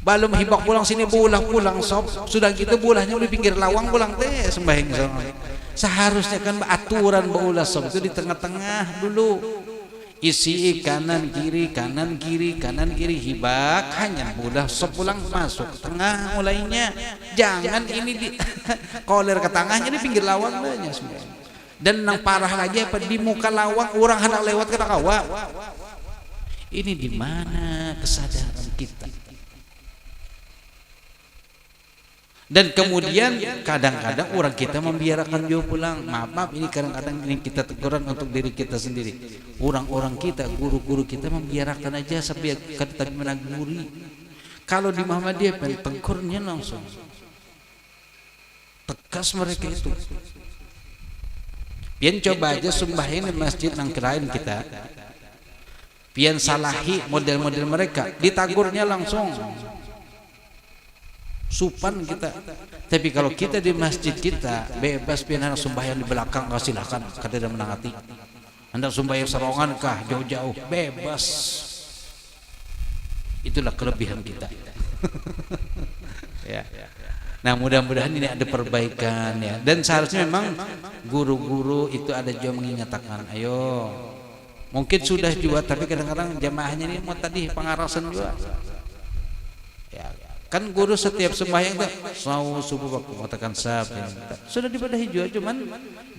Belum hibak pulang sini pulang sop. Sudah gitu bulahnya di pinggir lawang pulang teh sembahyang sama. Seharusnya kan aturan baulah sop itu di tengah-tengah dulu. Isi kanan kiri hibak hanya bola sop pulang masuk tengah mulainya. Jangan ini di koler ke tengahnya di pinggir lawang aja semua. Dan yang parah lagi apa di muka lawang orang hendak lewat ke kawa. Ini di mana kesadaran kita? Dan kemudian kadang-kadang orang kita membiarkan dia pulang. Maaf ini kadang-kadang ini kita teguran untuk diri kita sendiri. Orang-orang kita, guru-guru kita membiarkan aja sampai kata menaguri. Kalau di Muhammadiyah tegurnya langsung. Tegas mereka itu. Pian coba aja sembahyang di masjid nang kerain kita. Pian salahi model-model mereka, ditagurnya langsung. Supan kita. Tapi kalau kita di masjid kita bebas pian hendak sembahyang di belakang silakan kada menangati. Hendak sembahyang serongan kah jauh-jauh bebas. Itulah kelebihan kita. Ya. Nah mudah-mudahan ini ada perbaikan ya. Dan seharusnya memang guru-guru itu ada juga mengingatkan, ayo. Mungkin sudah juga tapi kadang-kadang jamaahnya ini mau tadi pengarasan juga. Ya. Kan guru setiap sembahyang tuh mau subuh waktu katakan sab sudah dibadahi juga cuman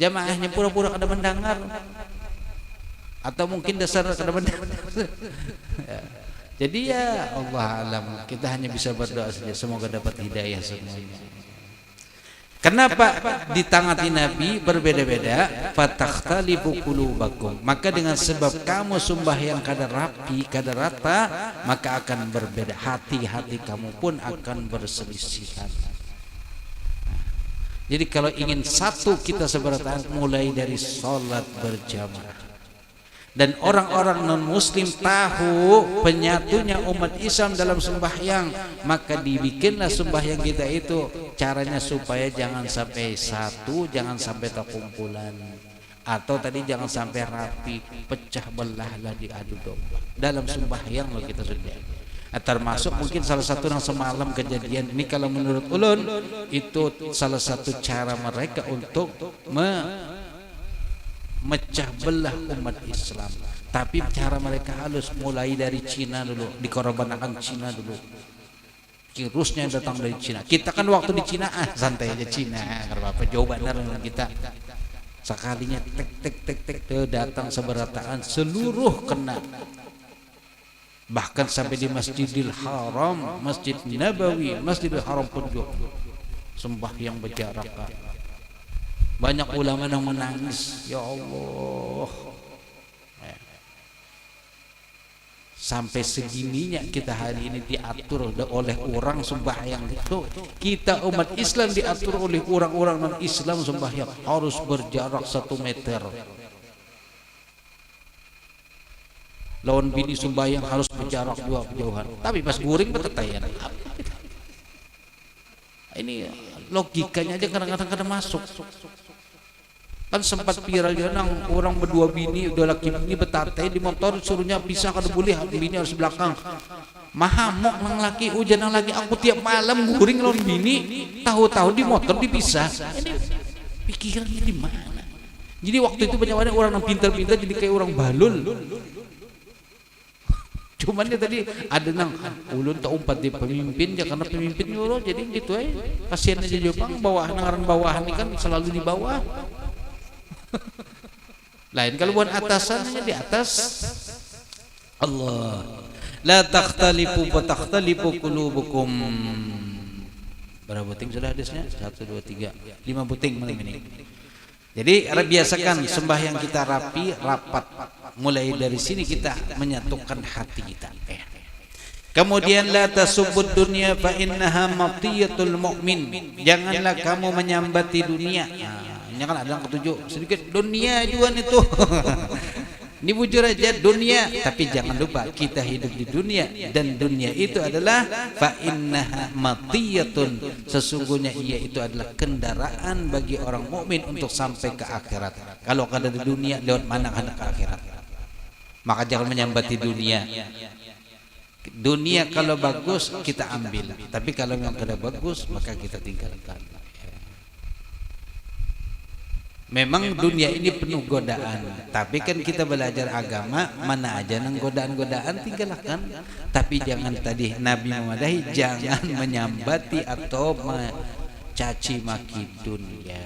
jamaahnya pura-pura kada mendengar atau mungkin dasar kada mendengar. Ya. Jadi ya Allah alam kita hanya bisa berdoa saja semoga dapat hidayah semuanya. Kenapa ditangati Nabi berbeda-beda? Fatakhtalifu qulubakum. Maka dengan sebab kamu sembahyang kada rapi, kada rata, maka akan berbeda. Hati-hati kamu pun akan berselisihan. Jadi kalau ingin satu kita seberatan mulai dari salat berjamaah. Dan orang-orang non-muslim tahu penyatunya umat Islam dalam sembahyang, maka dibikinlah sembahyang kita itu caranya supaya jangan sampai satu, jangan sampai terkumpulan, atau tadi jangan sampai rapi, pecah belahlah diadu domba dalam sembahyang loh kita sudah. Termasuk mungkin salah satu yang semalam kejadian ini kalau menurut ulun itu salah satu cara mereka untuk mecah belah umat Islam. Tapi cara mereka halus mulai dari Cina dulu, dikorbankan Cina dulu. Virusnya datang dari Cina. Kita kan waktu di Cina santai aja Cina, apa jauh benar dengan kita. Sekalinya tek datang seberataan seluruh kena. Bahkan sampai di Masjidil Haram, Masjid Nabawi, Masjidil Haram pun juga sembahyang berjarak. Banyak ulama yang menangis, ya Allah. Sampai segininya kita hari ini diatur oleh orang sembahyang itu. Kita umat Islam diatur oleh orang-orang non-Islam sembahyang harus berjarak 1 meter. Lawan bini sembahyang harus berjarak 2 jauhan. Tapi pas guring bertetayan. Ini logikanya aja kadang-kadang masuk. Kan sempat viral juga orang berdua bini, udah laki bini betatai di motor, suruhnya pisah kada boleh, bini harus belakang. Mahamok nang laki, hujan nang laki, aku tiap malam guring lawan bini, tahu-tahu di motor dipisah. Ini pikirannya di mana? Jadi waktu itu banyak orang yang pintar-pintar jadi kayak orang balul. Cuman ya tadi ada nang ulun tak umpat di pemimpin ya, karena pemimpin nyuruh, jadi gitu aja. Kasihan aja Jepang, bawahan bawahan ini kan selalu di bawah. Lain kalau buat atasannya di atas. Allah, la takhtalifu wa takhtalifu qulubukum. Berapa buting sudah hadisnya? 1 2 3 5 buting malam ini. Jadi biasakan sembahyang kita rapi, rapat. Mulai dari sini kita menyatukan hati kita. Kemudian la tasubbud dunya fa innaha matiyatul mu'min. Janganlah kamu menyambati dunia. Ini kan ada yang ketujuh sedikit dunia juga itu. Ini bujur aja dunia, tapi jangan lupa kita hidup di dunia dan dunia itu adalah fa innaha matiyatun, sesungguhnya ia itu adalah kendaraan bagi orang mukmin untuk sampai ke akhirat. Kalau kada di dunia, lewat mana kada ke akhirat? Maka jangan menyambati dunia. Dunia kalau bagus kita ambil, tapi kalau memang kada bagus maka kita tinggalkan. Memang dunia ini penuh godaan, tapi kan kita belajar agama, mana aja nang godaan-godaan tinggalkan. Tapi jangan tadi Nabi memadahi, jangan menyambati atau mencaci maki dunia.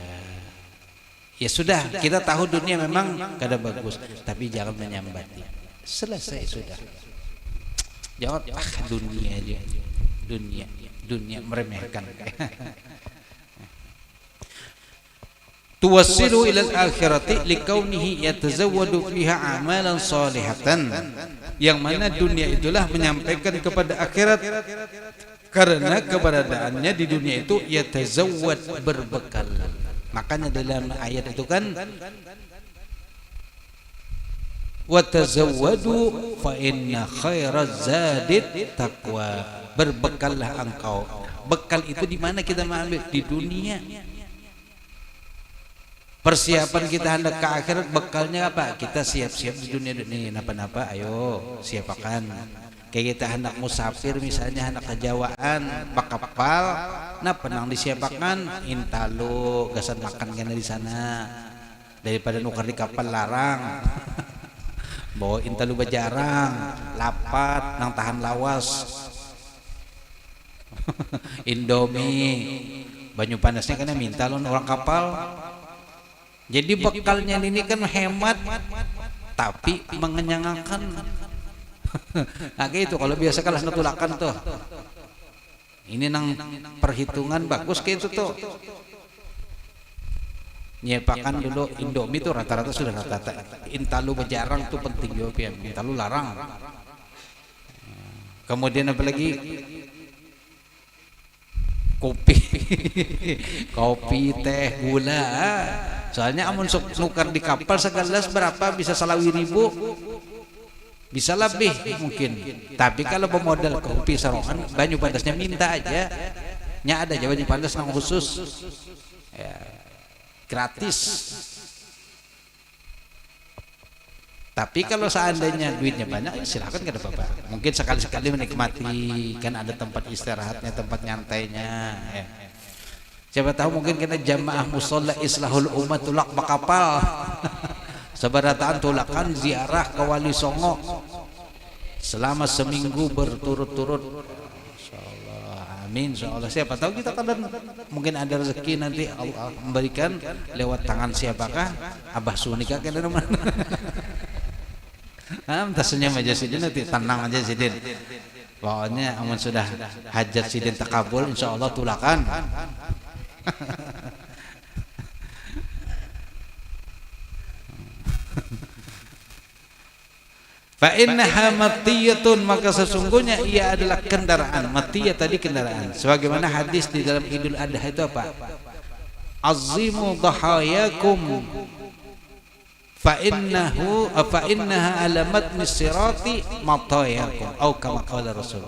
Ya sudah, kita tahu dunia memang kada bagus, tapi jangan menyambati. Selesai sudah. Jangan dunia aja, dunia meremehkan. Tuwassilu ila al-akhirati likaunihi yatazawwadu fiha amalan salihatan, yang mana dunia itulah menyampaikan kepada akhirat karena keberadaannya di dunia itu yatazawwad, berbekal. Makanya dalam ayat itu kan wa tazawwadu fa inna khairaz zadit taqwa, berbekallah engkau. Bekal itu di mana kita mengambil? Di dunia. Persiapan kita hendak ke akhirat, bekalnya apa? Kita siap-siap di dunia ini, napa-napa ayo siapakan. Kayak kita hendak musafir misalnya, hendak ke Jawaan, pak kapal, nah penang disiapakan, intalo gasan makan kena di sana. Daripada nukar di kapal larang. Bawa intalo bajarang, lapat nang tahan lawas. Indomie, banyu panasnya kena minta lon orang kapal. Jadi bekalnya ini kan hemat tapi mengenyangkan. Nah gitu, kalau biasa kalah netulakan tuh. Ini nang perhitungan bagus kayak itu tuh. Nyepakan dulu Indomie tuh rata-rata sudah rata-rata. Intalu berjarang tuh penting juga, intalu larang. Kemudian apalagi kopi, teh, gula. Soalnya amun nukar di kapal segelas berapa, bisa salawi ribu, bisa lebih mungkin. Tapi kalau pemodal kopi sarongan, banyu panasnya minta aja. Nya ada aja banyu panas nang khusus, ya, gratis. Tapi kalau seandainya duitnya banyak, ya silakan, gak ada apa-apa. Mungkin sekali-sekali menikmati, kan ada tempat istirahatnya, tempat nyantainya. Ya. Siapa tahu mungkin kena jamaah musola islahul umat tulak bakapal. Sebarataan tulakan ziarah ke Wali Songo selama seminggu berturut-turut. Insyaallah, amin. Insyaallah. Siapa tahu kita kadang mungkin ada rezeki nanti Allah memberikan lewat tangan siapakah? Abah Sunika kena mana? Entah senyum aja Sidin, nanti tenang aja Sidin. Pokoknya amun sudah hajat Sidin takabul, insya Allah tulakan. Fa innaha matiyatun, maka sesungguhnya ia adalah kendaraan. Matiyah tadi kendaraan. Sebagaimana hadis di dalam Idul Adha itu apa? Azimu dhahayakum fa innaha alamat nisirati matayakum au kama qala Rasul.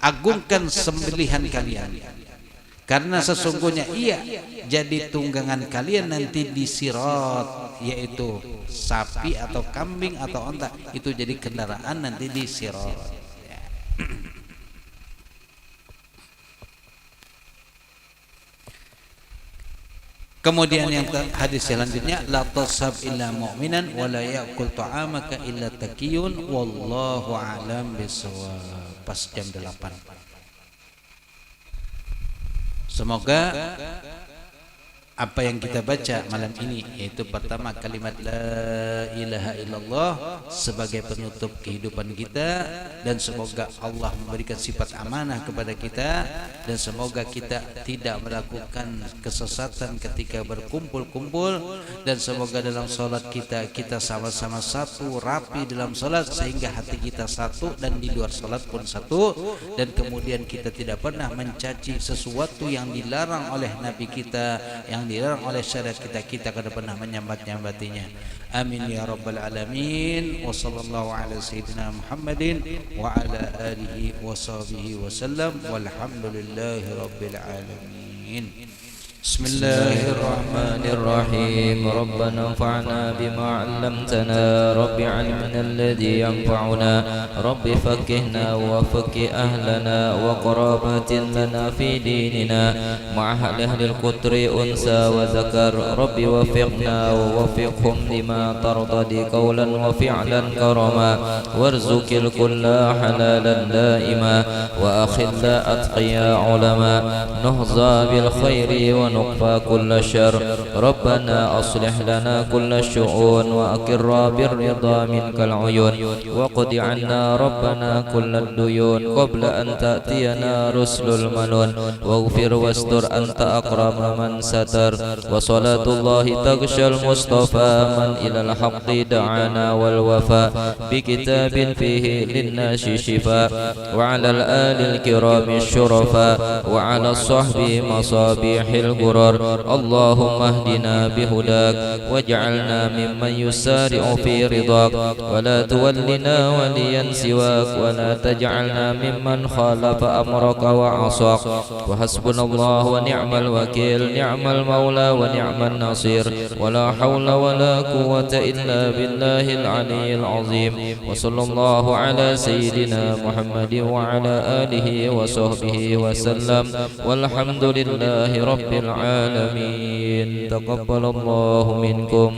Agungkan sembelihan kalian, karena sesungguhnya ia jadi tunggangan kalian nanti di sirat, yaitu sapi atau kambing atau onta, itu jadi kendaraan nanti di sirat. Kemudian yang hadis selanjutnya, la tasab illa mu'minan wa la ya'kul ta'amaka illa taqiyun wallahu a'lam bissawab. Pas jam 8. Semoga apa yang kita baca malam ini, yaitu pertama kalimat la ilaha illallah sebagai penutup kehidupan kita, dan semoga Allah memberikan sifat amanah kepada kita, dan semoga kita tidak melakukan kesesatan ketika berkumpul-kumpul, dan semoga dalam salat kita sama-sama satu, rapi dalam salat sehingga hati kita satu, dan di luar salat pun satu, dan kemudian kita tidak pernah mencaci sesuatu yang dilarang oleh Nabi kita, yang dilarang oleh syariat kita kada pernah menyambat-nyambatinya. Amin ya rabbal alamin. Wa sallallahu ala sayyidina Muhammadin wa ala alihi wa sahbihi wa sallam walhamdulillahi rabbil alamin. Bismillahirrahmanirrahim. Rabbana anfa'na bima 'allamtana, Rabbi 'allimna alladhi yanfa'una, Rabbi faqqihna wa faqqih ahlana wa qarabatin lana fi dinina ma'a ahlil qutri unsa wa zakar, Rabbi wafiqna wa wafiqhum lima tardadi qawlan wa fi'lan karama, warzuqil kulla halalan daima wa akhilla atqiya ulama, nuhza bil khairi wa نقفى كل شر، ربنا أصلح لنا كل الشؤون وأقر بالرضا منك العيون، وقد عنا ربنا كل الديون قبل أن تأتينا رسل المنون، واغفر واستر أنت أكرم من ستر، وصلاة الله تغشى المصطفى من إلى الحق دعانا والوفاء بكتاب فيه للناس شفاء، وعلى الآل الكرام الشرفاء، وعلى الصحب مصابيح الغرور. اللهم اهدنا بهداك واجعلنا ممن يسارع في رضاك، ولا تولنا وليا سواك، ولا تجعلنا ممن خالف أمرك وعصاك، وحسبنا الله ونعم الوكيل، نعم المولى ونعم النصير، ولا حول ولا قوة إلا بالله العلي العظيم، وصلى الله على سيدنا محمد وعلى آله وصحبه وسلم، والحمد لله رب العالمين. تقبل الله منكم.